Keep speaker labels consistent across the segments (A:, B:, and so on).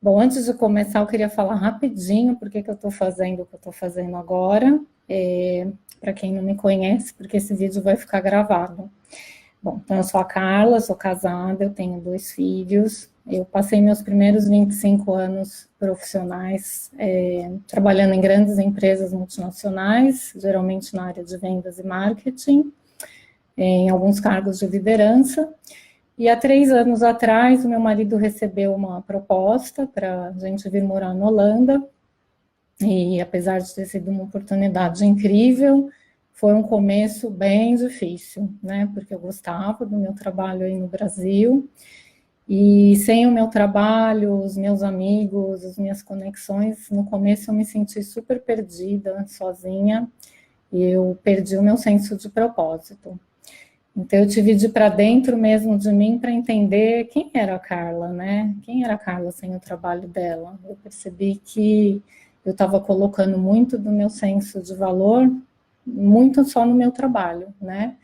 A: Bom, antes de começar, eu queria falar rapidinho por que eu estou fazendo o que eu estou fazendo agora, para quem não me conhece, porque esse vídeo vai ficar gravado. Bom, então eu sou a Carla, sou casada, eu tenho 2 filhos, eu passei meus primeiros 25 anos profissionais trabalhando em grandes empresas multinacionais, geralmente na área de vendas e marketing, em alguns cargos de liderança. E há 3 anos atrás, o meu marido recebeu uma proposta para a gente vir morar na Holanda, e apesar de ter sido uma oportunidade incrível, foi um começo bem difícil, né? Porque eu gostava do meu trabalho aí no Brasil, e sem o meu trabalho, os meus amigos, as minhas conexões, no começo eu me senti super perdida, sozinha, e eu perdi o meu senso de propósito. Então, eu tive de ir para dentro mesmo de mim para entender quem era a Carla, né? Quem era a Carla sem o trabalho dela? Eu percebi que eu estava colocando muito do meu senso de valor, muito só no meu trabalho, né?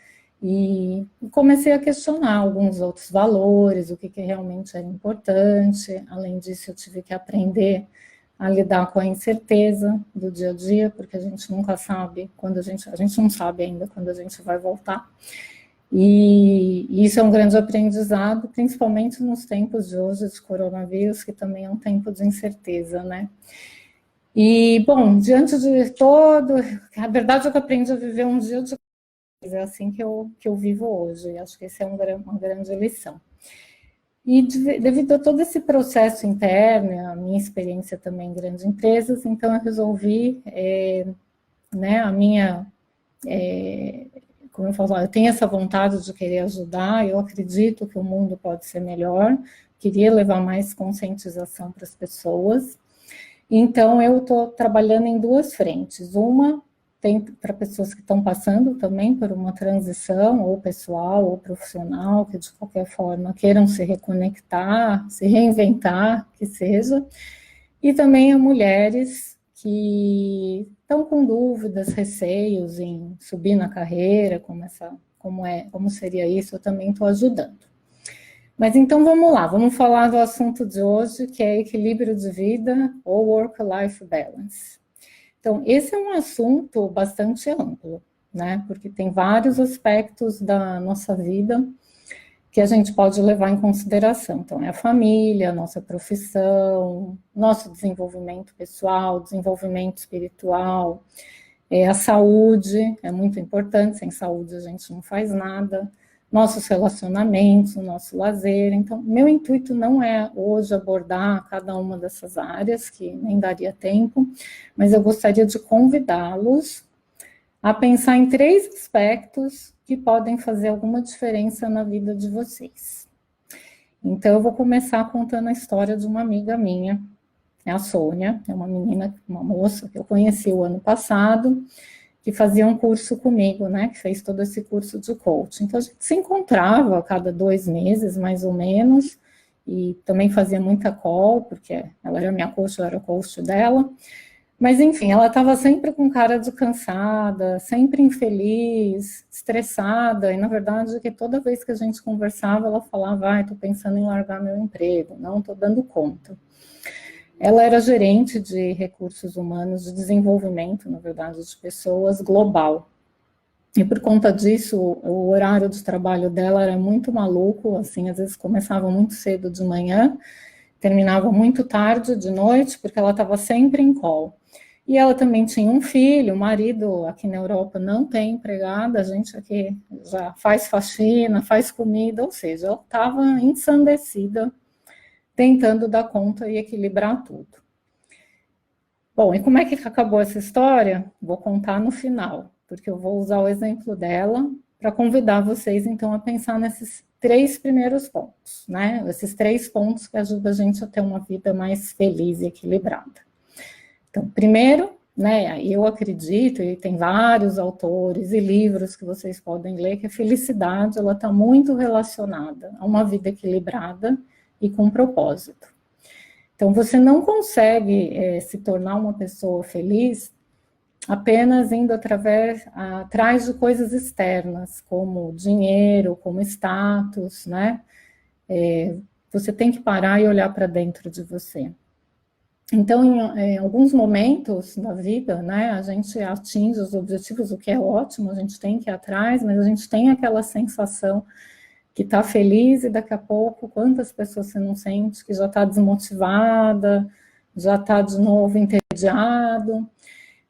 A: E comecei a questionar alguns outros valores, o que realmente era importante. Além disso, eu tive que aprender a lidar com a incerteza do dia a dia, porque a gente nunca sabe quando a gente não sabe ainda quando a gente vai voltar. E isso é um grande aprendizado, principalmente nos tempos de hoje de coronavírus, que também é um tempo de incerteza, né? E, bom, diante de todo... A verdade é que eu aprendi a viver um dia de coisa, é assim que eu vivo hoje, e acho que esse é uma grande lição. E devido a todo esse processo interno, a minha experiência também em grandes empresas, então eu resolvi, né, a minha... como eu falo, eu tenho essa vontade de querer ajudar, eu acredito que o mundo pode ser melhor, queria levar mais conscientização para as pessoas, então eu estou trabalhando em 2 frentes, uma tem para pessoas que estão passando também por uma transição, ou pessoal, ou profissional, que de qualquer forma queiram se reconectar, se reinventar, que seja, e também a mulheres que estão com dúvidas, receios em subir na carreira, como seria isso, eu também estou ajudando. Mas então vamos lá, vamos falar do assunto de hoje, que é equilíbrio de vida ou work-life balance. Então, esse é um assunto bastante amplo, né? Porque tem vários aspectos da nossa vida que a gente pode levar em consideração. Então, é a família, a nossa profissão, nosso desenvolvimento pessoal, desenvolvimento espiritual, a saúde, é muito importante, sem saúde a gente não faz nada, nossos relacionamentos, o nosso lazer. Então, meu intuito não é hoje abordar cada uma dessas áreas, que nem daria tempo, mas eu gostaria de convidá-los a pensar em 3 aspectos que podem fazer alguma diferença na vida de vocês. Então, eu vou começar contando a história de uma amiga minha, a Sônia, é uma menina, uma moça que eu conheci o ano passado, que fazia um curso comigo, né, que fez todo esse curso de coaching. Então, a gente se encontrava a cada 2 meses, mais ou menos, e também fazia muita call, porque ela era minha coach, eu era coach dela. Mas, enfim, ela estava sempre com cara de cansada, sempre infeliz, estressada, e na verdade, que toda vez que a gente conversava, ela falava, estou pensando em largar meu emprego, não estou dando conta. Ela era gerente de recursos humanos, de desenvolvimento, na verdade, de pessoas global. E por conta disso, o horário de trabalho dela era muito maluco, assim, às vezes começava muito cedo de manhã, terminava muito tarde de noite, porque ela estava sempre em call. E ela também tinha um filho, o marido aqui na Europa não tem empregada, a gente aqui já faz faxina, faz comida, ou seja, ela estava ensandecida, tentando dar conta e equilibrar tudo. Bom, e como é que acabou essa história? Vou contar no final, porque eu vou usar o exemplo dela para convidar vocês, então, a pensar nesses 3 primeiros pontos, né? Esses 3 pontos que ajudam a gente a ter uma vida mais feliz e equilibrada. Então, primeiro, né, eu acredito, e tem vários autores e livros que vocês podem ler, que a felicidade, ela está muito relacionada a uma vida equilibrada e com propósito. Então, você não consegue se tornar uma pessoa feliz apenas indo atrás de coisas externas, como dinheiro, como status, né? Você tem que parar e olhar para dentro de você. Então, em alguns momentos da vida, né, a gente atinge os objetivos, o que é ótimo, a gente tem que ir atrás, mas a gente tem aquela sensação que está feliz e daqui a pouco, quantas pessoas você não sente que já está desmotivada, já está de novo entediado.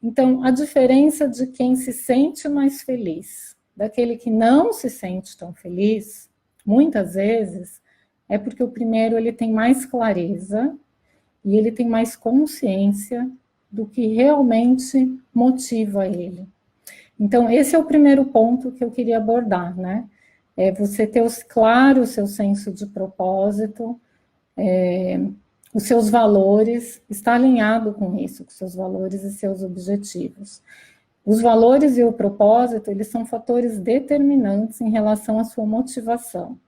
A: Então, a diferença de quem se sente mais feliz, daquele que não se sente tão feliz, muitas vezes, é porque o primeiro ele tem mais clareza e ele tem mais consciência do que realmente motiva ele. Então, esse é o primeiro ponto que eu queria abordar, né? É você ter claro o seu senso de propósito, os seus valores, está alinhado com isso, com seus valores e seus objetivos. Os valores e o propósito, eles são fatores determinantes em relação à sua motivação,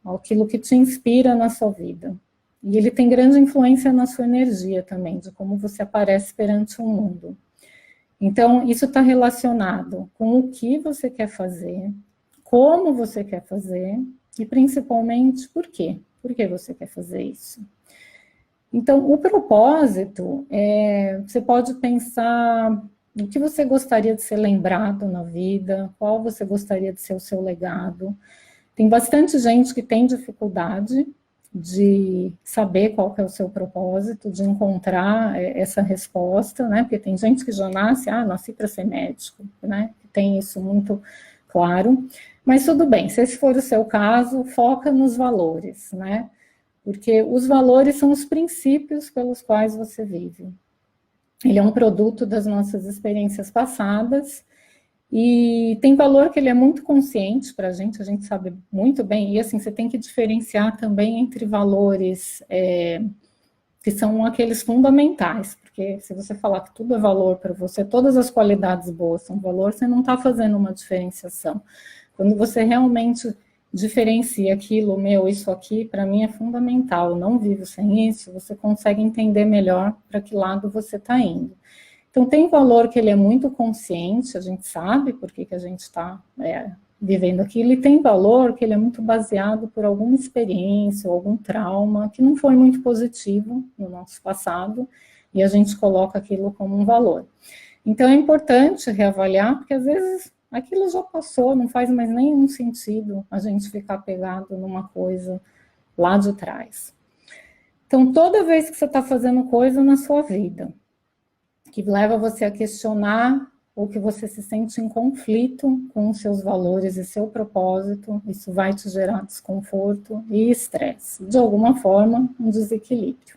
A: aquilo que te inspira na sua vida. E ele tem grande influência na sua energia também, de como você aparece perante o mundo. Então, isso está relacionado com o que você quer fazer, como você quer fazer, e principalmente por quê? Por que você quer fazer isso? Então, o propósito, você pode pensar no que você gostaria de ser lembrado na vida, qual você gostaria de ser o seu legado. Tem bastante gente que tem dificuldade de saber qual que é o seu propósito, de encontrar essa resposta, né? Porque tem gente que já nasci para ser médico, né? Tem isso muito claro. Mas tudo bem, se esse for o seu caso, foca nos valores, né? Porque os valores são os princípios pelos quais você vive. Ele é um produto das nossas experiências passadas, e tem valor que ele é muito consciente para a gente sabe muito bem, e assim, você tem que diferenciar também entre valores que são aqueles fundamentais, porque se você falar que tudo é valor para você, todas as qualidades boas são valor, você não está fazendo uma diferenciação. Quando você realmente diferencia aquilo, isso aqui, para mim é fundamental, eu não vivo sem isso, você consegue entender melhor para que lado você está indo. Então, tem valor que ele é muito consciente, a gente sabe por que a gente está vivendo aquilo, e tem valor que ele é muito baseado por alguma experiência, ou algum trauma, que não foi muito positivo no nosso passado, e a gente coloca aquilo como um valor. Então, é importante reavaliar, porque às vezes aquilo já passou, não faz mais nenhum sentido a gente ficar pegado numa coisa lá de trás. Então, toda vez que você está fazendo coisa na sua vida, que leva você a questionar ou que você se sente em conflito com os seus valores e seu propósito, isso vai te gerar desconforto e estresse. De alguma forma, um desequilíbrio.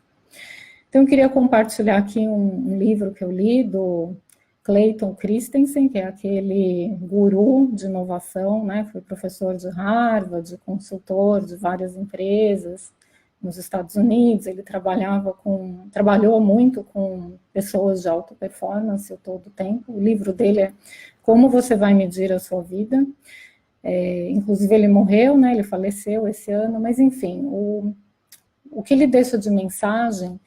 A: Então, eu queria compartilhar aqui um livro que eu li do Clayton Christensen, que é aquele guru de inovação, né? Foi professor de Harvard, consultor de várias empresas nos Estados Unidos. Ele trabalhou muito com pessoas de alta performance todo o tempo. O livro dele é Como Você Vai Medir a Sua Vida. Inclusive ele morreu, né? Ele faleceu esse ano, mas enfim, o que ele deixa de mensagem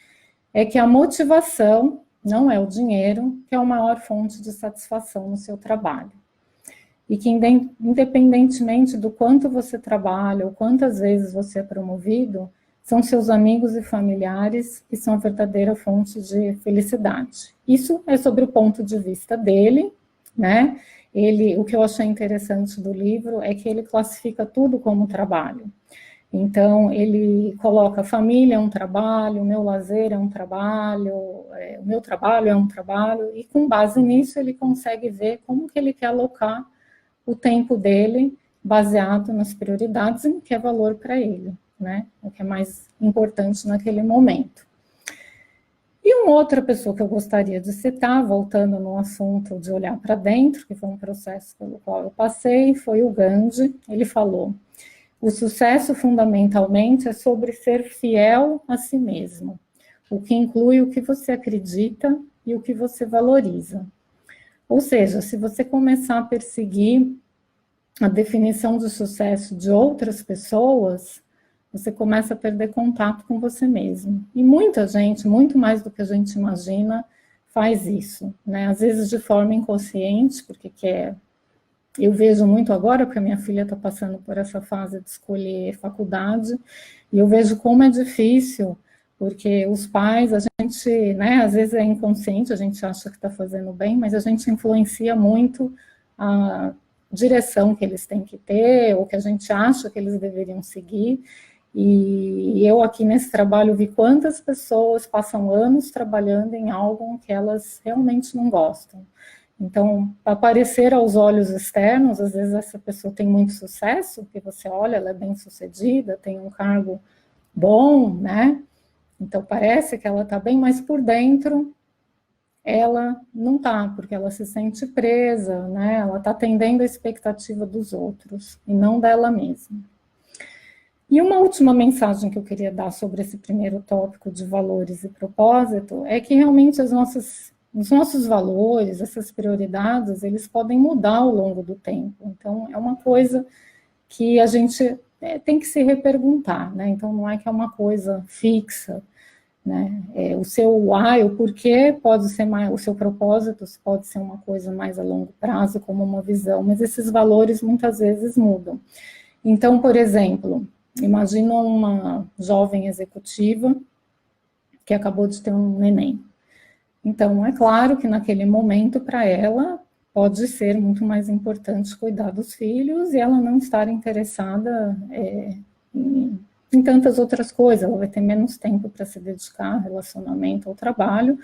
A: é que a motivação não é o dinheiro que é a maior fonte de satisfação no seu trabalho. E que independentemente do quanto você trabalha ou quantas vezes você é promovido, são seus amigos e familiares que são a verdadeira fonte de felicidade. Isso é sobre o ponto de vista dele, né? O que eu achei interessante do livro é que ele classifica tudo como trabalho. Então, ele coloca a família é um trabalho, o meu lazer é um trabalho, o meu trabalho é um trabalho, e com base nisso ele consegue ver como que ele quer alocar o tempo dele baseado nas prioridades e no que é valor para ele, né? O que é mais importante naquele momento. E uma outra pessoa que eu gostaria de citar, voltando no assunto de olhar para dentro, que foi um processo pelo qual eu passei, foi o Gandhi. Ele falou: o sucesso, fundamentalmente, é sobre ser fiel a si mesmo, o que inclui o que você acredita e o que você valoriza. Ou seja, se você começar a perseguir a definição de sucesso de outras pessoas, você começa a perder contato com você mesmo. E muita gente, muito mais do que a gente imagina, faz isso, né? Às vezes de forma inconsciente, porque quer. Eu vejo muito agora, porque a minha filha está passando por essa fase de escolher faculdade, e eu vejo como é difícil porque os pais, a gente, né, às vezes é inconsciente, a gente acha que está fazendo bem, mas a gente influencia muito a direção que eles têm que ter, ou que a gente acha que eles deveriam seguir, e eu aqui nesse trabalho vi quantas pessoas passam anos trabalhando em algo que elas realmente não gostam. Então, para parecer aos olhos externos, às vezes essa pessoa tem muito sucesso, porque você olha, ela é bem sucedida, tem um cargo bom, né? Então parece que ela está bem, mas por dentro ela não está, porque ela se sente presa, né? Ela está atendendo a expectativa dos outros e não dela mesma. E uma última mensagem que eu queria dar sobre esse primeiro tópico de valores e propósito é que realmente os nossos valores, essas prioridades, eles podem mudar ao longo do tempo. Então, é uma coisa que a gente tem que se reperguntar, né? Então, não é que é uma coisa fixa, né? O seu why, o porquê pode ser mais, o seu propósito pode ser uma coisa mais a longo prazo, como uma visão, mas esses valores muitas vezes mudam. Então, por exemplo, imagina uma jovem executiva que acabou de ter um neném. Então, é claro que naquele momento, para ela, pode ser muito mais importante cuidar dos filhos e ela não estar interessada em tantas outras coisas, ela vai ter menos tempo para se dedicar ao relacionamento, ao trabalho,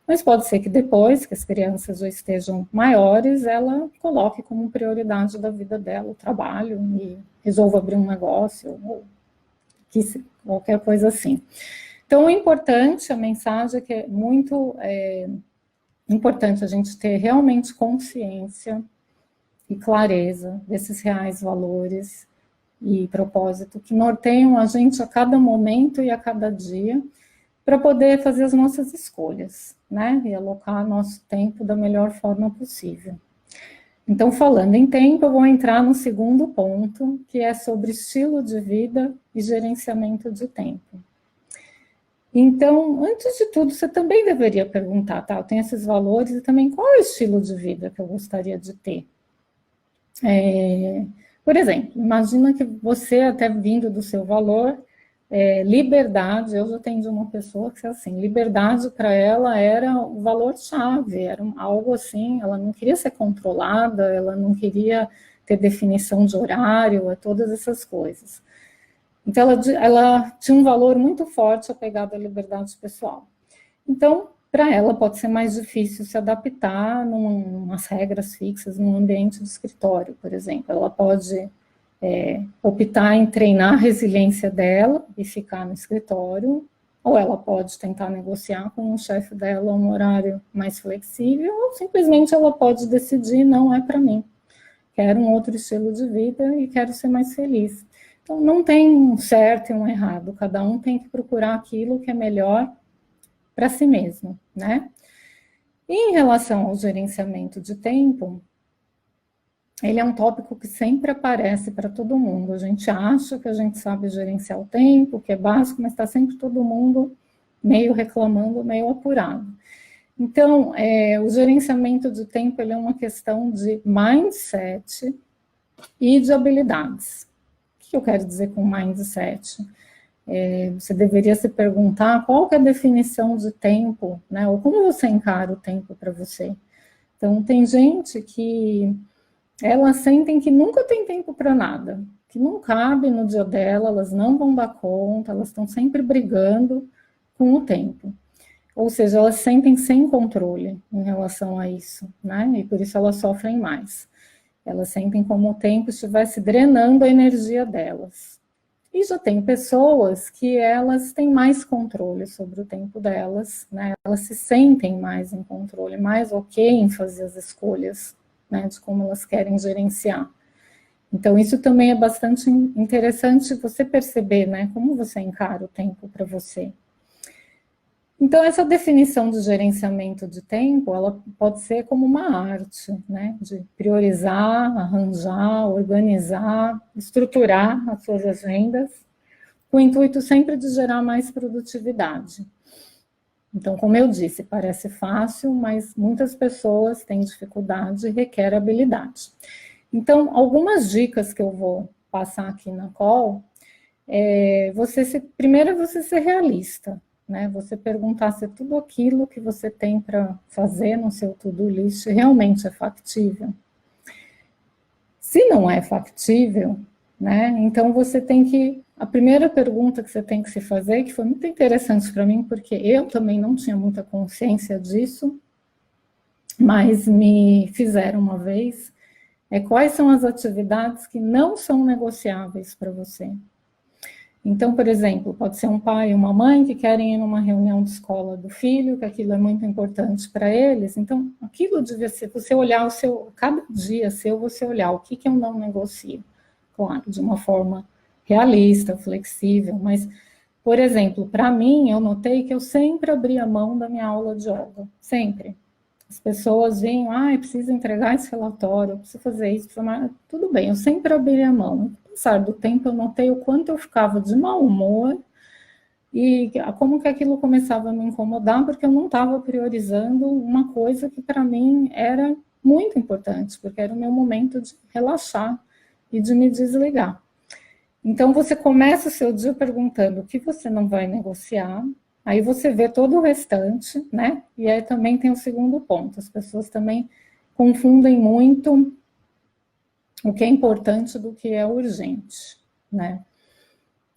A: mas pode ser que depois que as crianças já estejam maiores, ela coloque como prioridade da vida dela o trabalho e resolva abrir um negócio, ou qualquer coisa assim. Então, o importante, a mensagem é que é muito importante a gente ter realmente consciência e clareza desses reais valores e propósito que norteiam a gente a cada momento e a cada dia para poder fazer as nossas escolhas, né? E alocar nosso tempo da melhor forma possível. Então, falando em tempo, eu vou entrar no segundo ponto, que é sobre estilo de vida e gerenciamento de tempo. Então, antes de tudo, você também deveria perguntar, tá? Eu tenho esses valores e também qual é o estilo de vida que eu gostaria de ter? Por exemplo, imagina que você, até vindo do seu valor, liberdade, eu já atendi uma pessoa que, assim, liberdade para ela era o valor-chave, era algo assim, ela não queria ser controlada, ela não queria ter definição de horário, todas essas coisas. Então, ela tinha um valor muito forte apegado à liberdade pessoal. Então, para ela pode ser mais difícil se adaptar umas regras fixas num ambiente de escritório, por exemplo. Ela pode optar em treinar a resiliência dela e ficar no escritório, ou ela pode tentar negociar com o chefe dela um horário mais flexível, ou simplesmente ela pode decidir, não é para mim, quero um outro estilo de vida e quero ser mais feliz. Então, não tem um certo e um errado, cada um tem que procurar aquilo que é melhor para si mesmo, né? E em relação ao gerenciamento de tempo, ele é um tópico que sempre aparece para todo mundo. A gente acha que a gente sabe gerenciar o tempo, que é básico, mas está sempre todo mundo meio reclamando, meio apurado. Então, o gerenciamento de tempo ele é uma questão de mindset e de habilidades. O que eu quero dizer com mindset? Você deveria se perguntar qual que é a definição de tempo, né? Ou como você encara o tempo para você. Então, tem gente que elas sentem que nunca tem tempo para nada, que não cabe no dia dela, elas não vão dar conta, elas estão sempre brigando com o tempo. Ou seja, elas sentem sem controle em relação a isso, né? E por isso elas sofrem mais. Elas sentem como o tempo estivesse drenando a energia delas. E já tem pessoas que elas têm mais controle sobre o tempo delas, né? Elas se sentem mais em controle, mais ok em fazer as escolhas, né, de como elas querem gerenciar. Então, isso também é bastante interessante você perceber, né, como você encara o tempo para você. Então, essa definição de gerenciamento de tempo, ela pode ser como uma arte, né, de priorizar, arranjar, organizar, estruturar as suas agendas, com o intuito sempre de gerar mais produtividade. Então, como eu disse, parece fácil, mas muitas pessoas têm dificuldade e requer habilidade. Então, algumas dicas que eu vou passar aqui na call, primeiro é você ser realista, né? Você perguntar se tudo aquilo que você tem para fazer no seu to-do list realmente é factível. Se não é factível, né? Então você tem que... A primeira pergunta que você tem que se fazer, que foi muito interessante para mim, porque eu também não tinha muita consciência disso, mas me fizeram uma vez, é quais são as atividades que não são negociáveis para você. Então, por exemplo, pode ser um pai e uma mãe que querem ir numa reunião de escola do filho, que aquilo é muito importante para eles. Então, aquilo devia ser, você olhar o seu, cada dia seu, você olhar o que eu não negocio. Claro, de uma forma realista, flexível, mas, por exemplo, para mim, eu notei que eu sempre abria mão da minha aula de yoga, sempre. As pessoas vinham, precisa entregar esse relatório, preciso fazer isso, tudo bem, eu sempre abria mão. No passar do tempo, eu notei o quanto eu ficava de mau humor e como que aquilo começava a me incomodar, porque eu não estava priorizando uma coisa que para mim era muito importante, porque era o meu momento de relaxar e de me desligar. Então, você começa o seu dia perguntando o que você não vai negociar, aí você vê todo o restante, né? E aí também tem o segundo ponto, as pessoas também confundem muito o que é importante do que é urgente, né?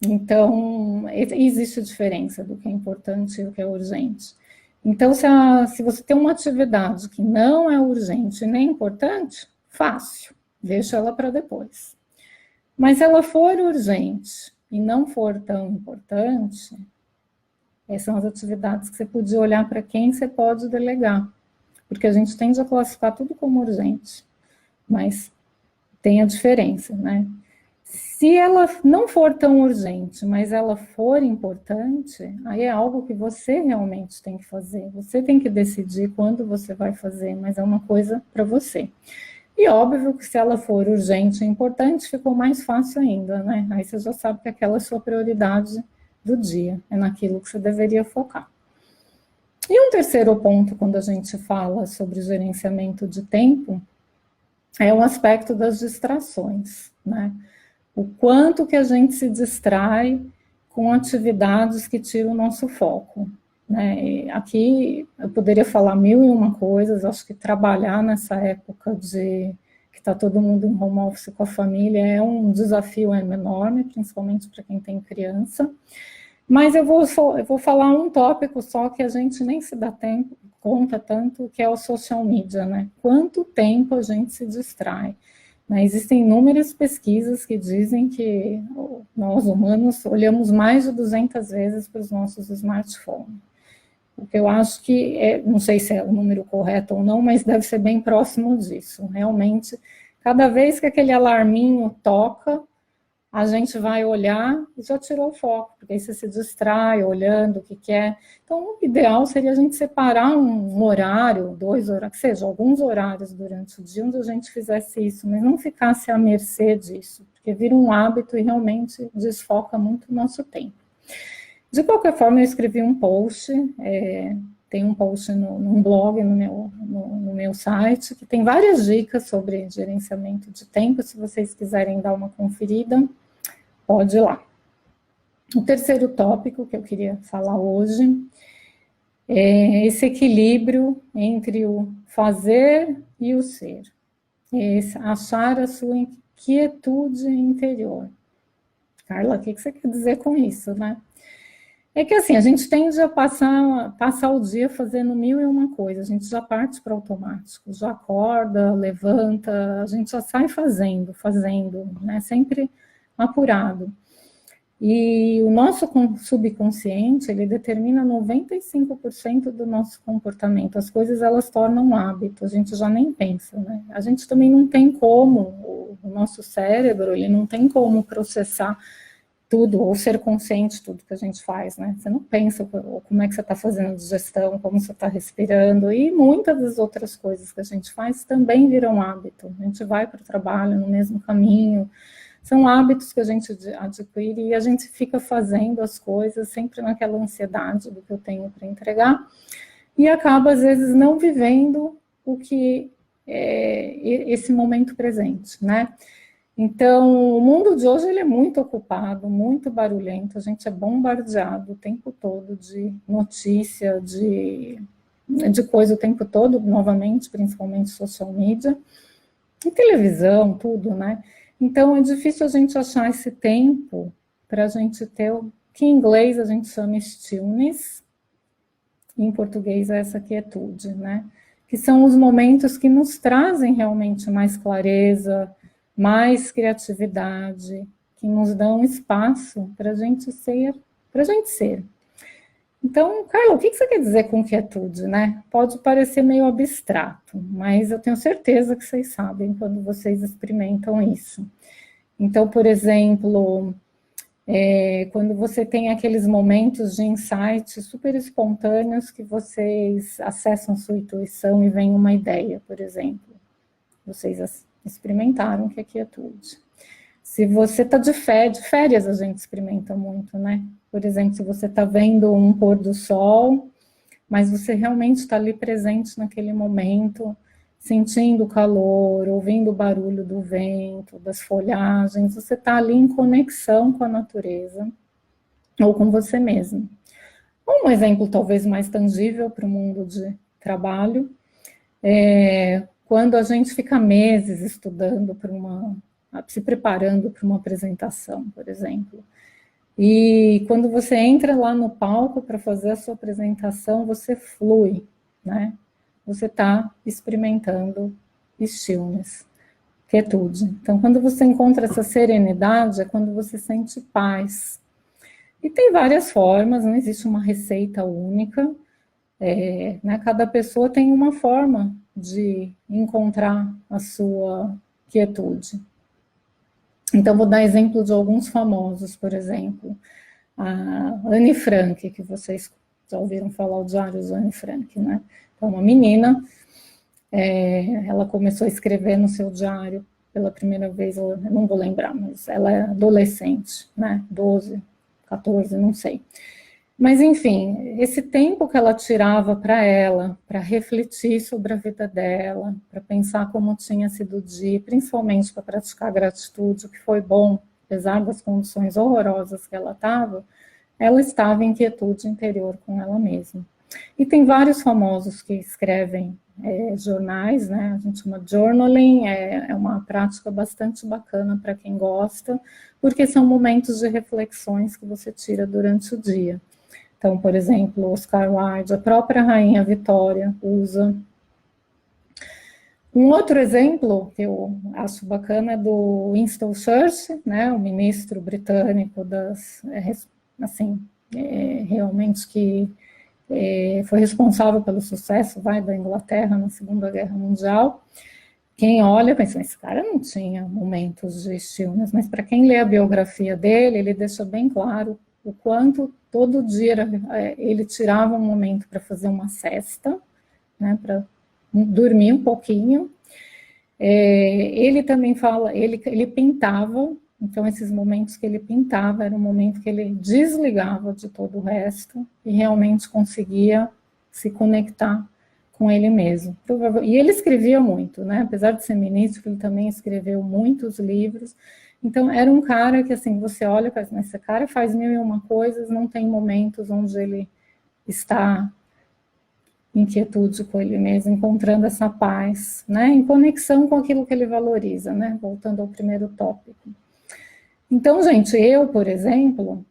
A: Então, existe diferença do que é importante e o que é urgente. Então, se você tem uma atividade que não é urgente nem importante, fácil, deixa ela para depois. Mas se ela for urgente e não for tão importante, essas são as atividades que você podia olhar para quem você pode delegar. Porque a gente tende a classificar tudo como urgente, mas tem a diferença, né? Se ela não for tão urgente, mas ela for importante, aí é algo que você realmente tem que fazer. Você tem que decidir quando você vai fazer, mas é uma coisa para você. E óbvio que se ela for urgente e importante, ficou mais fácil ainda, né? Aí você já sabe que aquela é a sua prioridade do dia, é naquilo que você deveria focar. E um terceiro ponto, quando a gente fala sobre gerenciamento de tempo, é o aspecto das distrações, né? O quanto que a gente se distrai com atividades que tiram o nosso foco, né? E aqui eu poderia falar mil e uma coisas, acho que trabalhar nessa época de que está todo mundo em home office com a família é um desafio enorme, principalmente para quem tem criança. Mas eu vou falar um tópico só que a gente nem se dá conta tanto, que é o social media, né? Quanto tempo a gente se distrai. Né? Existem inúmeras pesquisas que dizem que nós, humanos, olhamos mais de 200 vezes para os nossos smartphones. O que eu acho que, não sei se é o número correto ou não, mas deve ser bem próximo disso. Realmente, cada vez que aquele alarminho toca, a gente vai olhar e já tirou o foco, porque aí você se distrai olhando o que é. Então, o ideal seria a gente separar um horário, 2 horários, que seja, alguns horários durante o dia onde a gente fizesse isso, mas não ficasse à mercê disso, porque vira um hábito e realmente desfoca muito o nosso tempo. De qualquer forma, eu escrevi um post, tem um post num blog no meu site, que tem várias dicas sobre gerenciamento de tempo, se vocês quiserem dar uma conferida, pode ir lá. O terceiro tópico que eu queria falar hoje é esse equilíbrio entre o fazer e o ser. Achar a sua quietude interior. Carla, o que você quer dizer com isso, né? É que assim, a gente tende a passar o dia fazendo mil e uma coisa, a gente já parte para o automático, já acorda, levanta, a gente já sai fazendo, né? Sempre apurado. E o nosso subconsciente, ele determina 95% do nosso comportamento. As coisas, elas tornam hábito, a gente já nem pensa, né? A gente também não tem como, o nosso cérebro, ele não tem como processar tudo, ou ser consciente de tudo que a gente faz, né? Você não pensa como é que você está fazendo a digestão, como você está respirando, e muitas das outras coisas que a gente faz também viram hábito. A gente vai para o trabalho no mesmo caminho, são hábitos que a gente adquire e a gente fica fazendo as coisas sempre naquela ansiedade do que eu tenho para entregar, e acaba, às vezes, não vivendo o que é esse momento presente, né? Então, o mundo de hoje ele é muito ocupado, muito barulhento, a gente é bombardeado o tempo todo de notícia, de coisa o tempo todo, novamente, principalmente social media, e televisão, tudo, né? Então, é difícil a gente achar esse tempo para a gente ter o que em inglês a gente chama stillness, em português é essa quietude, né? Que são os momentos que nos trazem realmente mais clareza, mais criatividade, que nos dão espaço para a gente ser, para a gente ser. Então, Carla, o que você quer dizer com quietude, né? Pode parecer meio abstrato, mas eu tenho certeza que vocês sabem quando vocês experimentam isso. Então, por exemplo, quando você tem aqueles momentos de insight super espontâneos que vocês acessam sua intuição e vem uma ideia, por exemplo. Vocês experimentaram o que é quietude. Se você está de férias a gente experimenta muito, né? Por exemplo, se você está vendo um pôr do sol, mas você realmente está ali presente naquele momento, sentindo o calor, ouvindo o barulho do vento, das folhagens, você está ali em conexão com a natureza ou com você mesmo. Um exemplo talvez mais tangível para o mundo de trabalho quando a gente fica meses estudando se preparando para uma apresentação, por exemplo. E quando você entra lá no palco para fazer a sua apresentação, você flui, né? Você está experimentando stillness, quietude. Então, quando você encontra essa serenidade, é quando você sente paz. E tem várias formas, não existe uma receita única, né? Cada pessoa tem uma forma de encontrar a sua quietude. Então, vou dar exemplo de alguns famosos, por exemplo, a Anne Frank, que vocês já ouviram falar o Diário de Anne Frank, né? Então, uma menina, ela começou a escrever no seu diário pela primeira vez, eu não vou lembrar, mas ela é adolescente, né? 12, 14, não sei. Mas, enfim, esse tempo que ela tirava para ela, para refletir sobre a vida dela, para pensar como tinha sido o dia, principalmente para praticar gratitude, o que foi bom, apesar das condições horrorosas que ela estava em quietude interior com ela mesma. E tem vários famosos que escrevem jornais, né? A gente chama journaling, é uma prática bastante bacana para quem gosta, porque são momentos de reflexões que você tira durante o dia. Então, por exemplo, Oscar Wilde, a própria Rainha Vitória usa. Um outro exemplo que eu acho bacana é do Winston Churchill, né, o ministro britânico realmente que foi responsável pelo sucesso da Inglaterra na Segunda Guerra Mundial. Quem olha pensa, esse cara não tinha momentos de stillness, mas para quem lê a biografia dele, ele deixa bem claro o quanto todo dia ele tirava um momento para fazer uma sesta, né, para dormir um pouquinho. Ele também fala, ele pintava, então esses momentos que ele pintava era um momento que ele desligava de todo o resto e realmente conseguia se conectar com ele mesmo. E ele escrevia muito, né? Apesar de ser ministro, ele também escreveu muitos livros. Então, era um cara que, assim, você olha e fala, mas esse cara faz 1001 coisas, não tem momentos onde ele está em quietude com ele mesmo, encontrando essa paz, né? Em conexão com aquilo que ele valoriza, né? Voltando ao primeiro tópico. Então, gente, eu, por exemplo,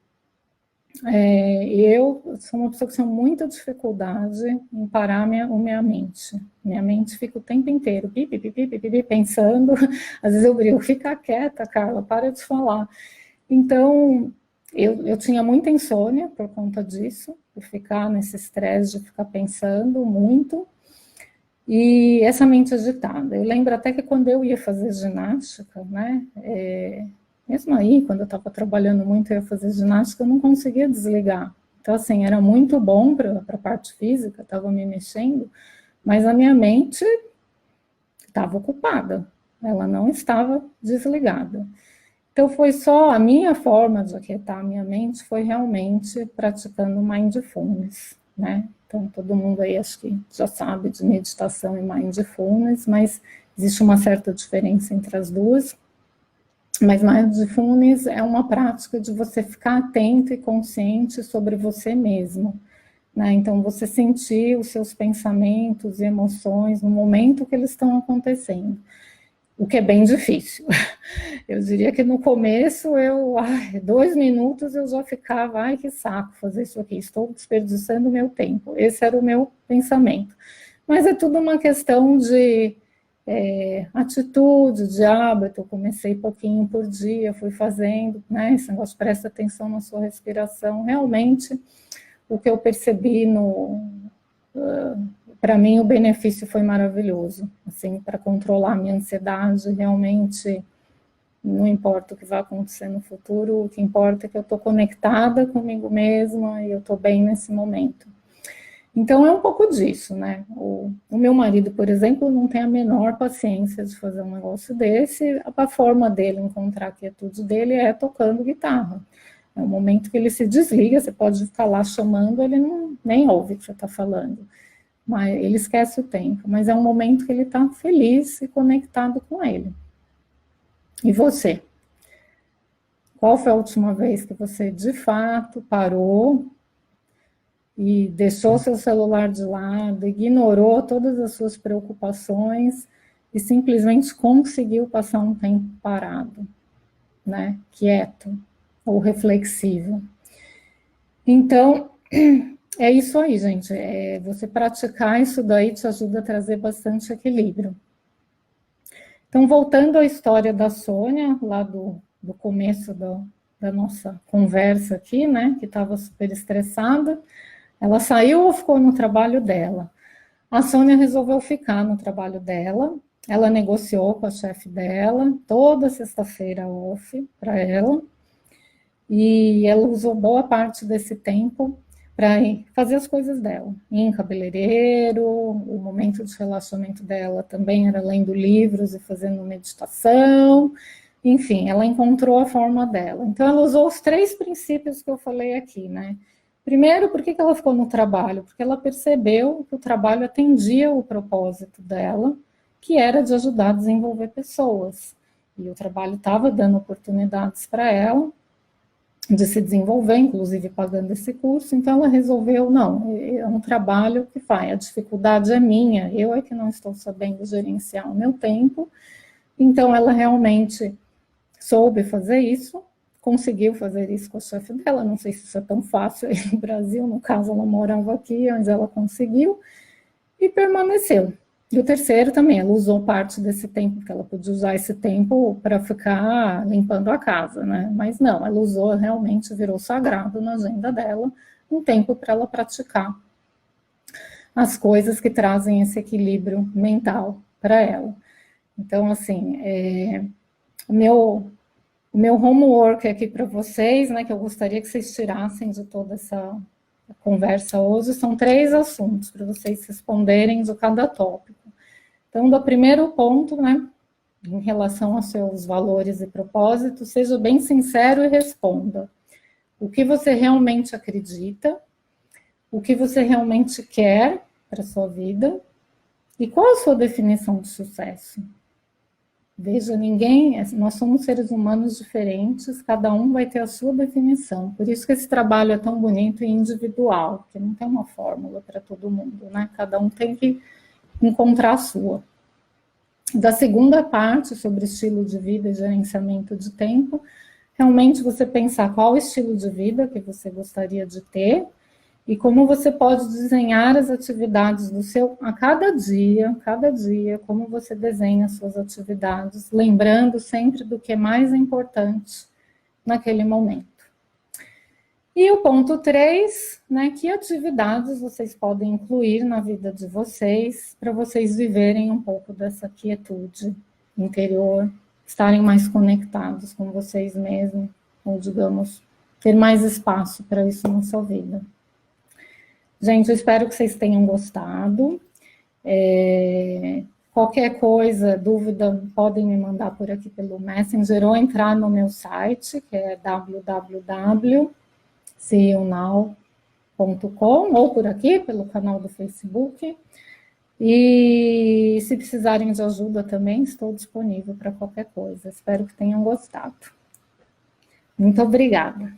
A: eu sou uma pessoa que tenho muita dificuldade em parar minha mente. Minha mente fica o tempo inteiro pensando. Às vezes eu brigo, fica quieta, Carla, para de falar. Então, eu tinha muita insônia por conta disso, por ficar nesse estresse de ficar pensando muito. E essa mente agitada. Eu lembro até que quando eu ia fazer ginástica, né? Mesmo aí, quando eu estava trabalhando muito, eu ia fazer ginástica, eu não conseguia desligar. Então, assim, era muito bom para a parte física, estava me mexendo, mas a minha mente estava ocupada, ela não estava desligada. Então, foi só a minha forma de aquietar a minha mente, foi realmente praticando mindfulness, né? Então, todo mundo aí acho que já sabe de meditação e mindfulness, mas existe uma certa diferença entre as duas. Mas mindfulness é uma prática de você ficar atento e consciente sobre você mesmo, né? Então, você sentir os seus pensamentos e emoções no momento que eles estão acontecendo, o que é bem difícil. Eu diria que no começo, 2 minutos eu já ficava, ai, que saco fazer isso aqui, estou desperdiçando meu tempo. Esse era o meu pensamento. Mas é tudo uma questão de atitude, de hábito. Eu comecei pouquinho por dia, fui fazendo, né? Esse negócio, presta atenção na sua respiração. Realmente, o que eu percebi para mim, o benefício foi maravilhoso, assim, para controlar a minha ansiedade, realmente, não importa o que vai acontecer no futuro, o que importa é que eu estou conectada comigo mesma e eu estou bem nesse momento. Então, é um pouco disso, né? O meu marido, por exemplo, não tem a menor paciência de fazer um negócio desse. A forma dele encontrar a quietude dele é tocando guitarra. É o momento que ele se desliga, você pode ficar lá chamando, ele nem ouve o que você está falando. Mas ele esquece o tempo. Mas é um momento que ele está feliz e conectado com ele. E você? Qual foi a última vez que você, de fato, parou e deixou seu celular de lado, ignorou todas as suas preocupações e simplesmente conseguiu passar um tempo parado, né? Quieto ou reflexivo? Então, é isso aí, gente. Você praticar isso daí te ajuda a trazer bastante equilíbrio. Então, voltando à história da Sônia, lá do começo da nossa conversa aqui, né, que estava super estressada, ela saiu ou ficou no trabalho dela? A Sônia resolveu ficar no trabalho dela, ela negociou com a chefe dela, toda sexta-feira off para ela, e ela usou boa parte desse tempo para fazer as coisas dela, ir em cabeleireiro, o momento de relaxamento dela também era lendo livros e fazendo meditação, enfim, ela encontrou a forma dela. Então, ela usou os 3 princípios que eu falei aqui, né? Primeiro, por que ela ficou no trabalho? Porque ela percebeu que o trabalho atendia o propósito dela, que era de ajudar a desenvolver pessoas. E o trabalho estava dando oportunidades para ela, de se desenvolver, inclusive pagando esse curso, então ela resolveu, não, é um trabalho que faz, a dificuldade é minha, eu é que não estou sabendo gerenciar o meu tempo, então ela realmente soube fazer isso, conseguiu fazer isso com o chefe dela, não sei se isso é tão fácil aí no Brasil, no caso ela morava aqui, mas ela conseguiu, e permaneceu. E o terceiro também, ela usou parte desse tempo, que ela podia usar esse tempo para ficar limpando a casa, né? Mas não, ela usou, realmente virou sagrado na agenda dela, um tempo para ela praticar as coisas que trazem esse equilíbrio mental para ela. Então, assim, o meu homework aqui para vocês, né, que eu gostaria que vocês tirassem de toda essa conversa hoje, são 3 assuntos para vocês responderem de cada tópico. Então, do primeiro ponto, né, em relação aos seus valores e propósitos, seja bem sincero e responda. O que você realmente acredita, o que você realmente quer para a sua vida e qual a sua definição de sucesso. Veja, nós somos seres humanos diferentes, cada um vai ter a sua definição. Por isso que esse trabalho é tão bonito e individual, porque não tem uma fórmula para todo mundo, né? Cada um tem que encontrar a sua. Da segunda parte, sobre estilo de vida e gerenciamento de tempo, realmente você pensar qual estilo de vida que você gostaria de ter e como você pode desenhar as atividades do seu a cada dia, como você desenha as suas atividades, lembrando sempre do que é mais importante naquele momento. E o ponto 3, né, que atividades vocês podem incluir na vida de vocês, para vocês viverem um pouco dessa quietude interior, estarem mais conectados com vocês mesmos, ou digamos, ter mais espaço para isso na sua vida. Gente, eu espero que vocês tenham gostado. Qualquer coisa, dúvida, podem me mandar por aqui pelo Messenger ou entrar no meu site, que é www.ceonow.com, ou por aqui, pelo canal do Facebook. E se precisarem de ajuda também, estou disponível para qualquer coisa. Espero que tenham gostado. Muito obrigada.